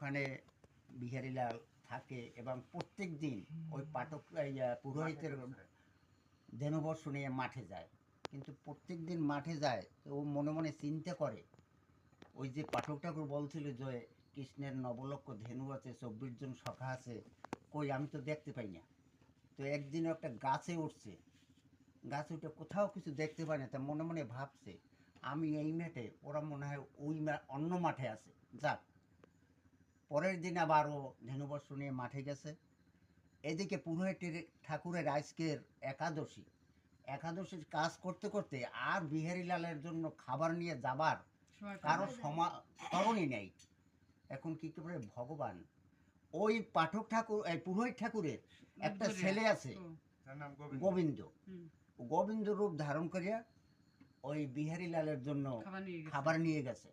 ওখানে বিহারীলাল থাকে এবং প্রত্যেক দিন ওই পাঠক পুরোহিতের ধেনুবর্ষ নিয়ে মাঠে যায়। কিন্তু প্রত্যেক দিন মাঠে যায় তো ও মনে মনে চিন্তা করে, ওই যে পাঠক ঠাকুর বলছিল যে কৃষ্ণের নবলক্ষ ধেনু আছে, 24 জন সখা আছে, কই আমি তো দেখতে পাই না। তো একদিন একটা গাছে উঠছে, গাছে উঠে কোথাও কিছু দেখতে পায় না, তা মনে মনে ভাবছে আমি এই মাঠে, ওরা মনে হয় ওই অন্য মাঠে আছে। যাক, পরের দিন আবার ও ধেনুবর্ষ নিয়ে মাঠে গেছে। এদিকে পুরোহিতের ঠাকুরের আজকের একাদশী, একাদশীর কাজ করতে করতে আর বিহারীলালের জন্য খাবার নিয়ে যাবার কারো স্মরণই নেই। এখন কী করে ভগবান ওই পাঠক ঠাকুর, এই পুরোহিত ঠাকুরের একটা ছেলে আছে গোবিন্দ, গোবিন্দ রূপ ধারণ করিয়া ওই বিহারীলালের জন্য খাবার নিয়ে গেছে।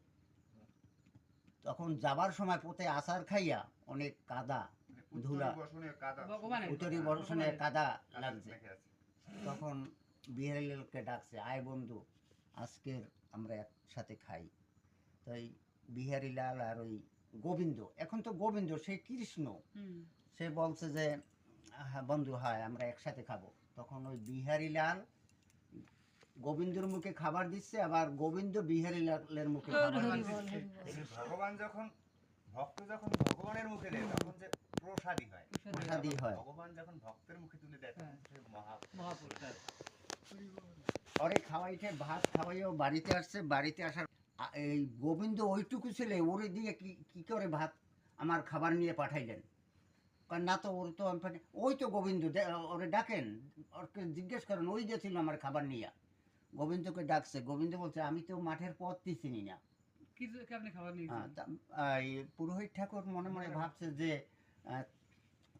তখন যাবার সময় পথে আসার খাইয়া অনেক কাদা ধুলা, উত্তরি বর্ষণে কাদা লাগছে। তখন বিহারীলালকে ডাকছে, আয় বন্ধু, আজকের আমরা একসাথে খাই। তাই বিহারীলাল আর ওই গোবিন্দ, এখন তো গোবিন্দ সেই কৃষ্ণ, সে বলছে যে হ্যাঁ বন্ধু, হয় আমরা একসাথে খাবো। তখন ওই বিহারীলাল গোবিন্দর মুখে খাবার দিচ্ছে, আবার গোবিন্দ বিহারীলালের মুখে খাবার দিচ্ছে। ভগবান যখন ভক্ত যখন ভগবানের মুখে দেয় তখন যে প্রসাদী হয়, প্রসাদী হয়। ভগবান যখন ভক্তের মুখে তুলে দেয় তখন সে মহাপ্রসাদ। পরে খাওয়াইতে ভাত খাওয়াইও বাড়িতে আসছে। বাড়িতে আসার এই গোবিন্দ ওইটুকু ছেলে, ওরে দিয়ে কি করে ভাত আমার খাবার নিয়ে পাঠাইলেন? কারণ না তো, ওর তো ওই তো গোবিন্দ, ওরে ডাকেন, ওরকে জিজ্ঞেস করেন, ওই গেছিল আমার খাবার নিয়ে। গোবিন্দকে ডাকছে, গোবিন্দ বলছে আমি তো মাঠের পথই চিনি না। পুরোহিত ঠাকুর মনে মনে ভাবছে যে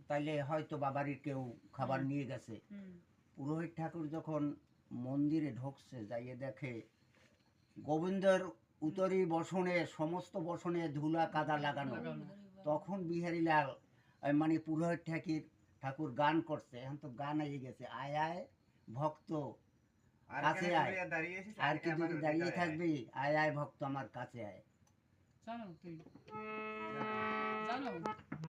তাইলে হয়তো বাবারই কেউ খাবার নিয়ে গেছে। পুরোহিত ঠাকুর যখন মন্দিরে ঢুকছে, যাইয়ে দেখে গোবিন্দের উত্তরি বসনে, সমস্ত বসনে ধুলা কাদা লাগানো। তখন বিহারীলাল মানে পুরোহিত ঠাকুর গান করছে, এখন তো গান এসে গেছে, আয় আয় ভক্ত কাছে আয়, আর কি যদি দাঁড়িয়ে থাকবি, আয় আয় ভক্ত আমার কাছে আয়। জানো তুই জানো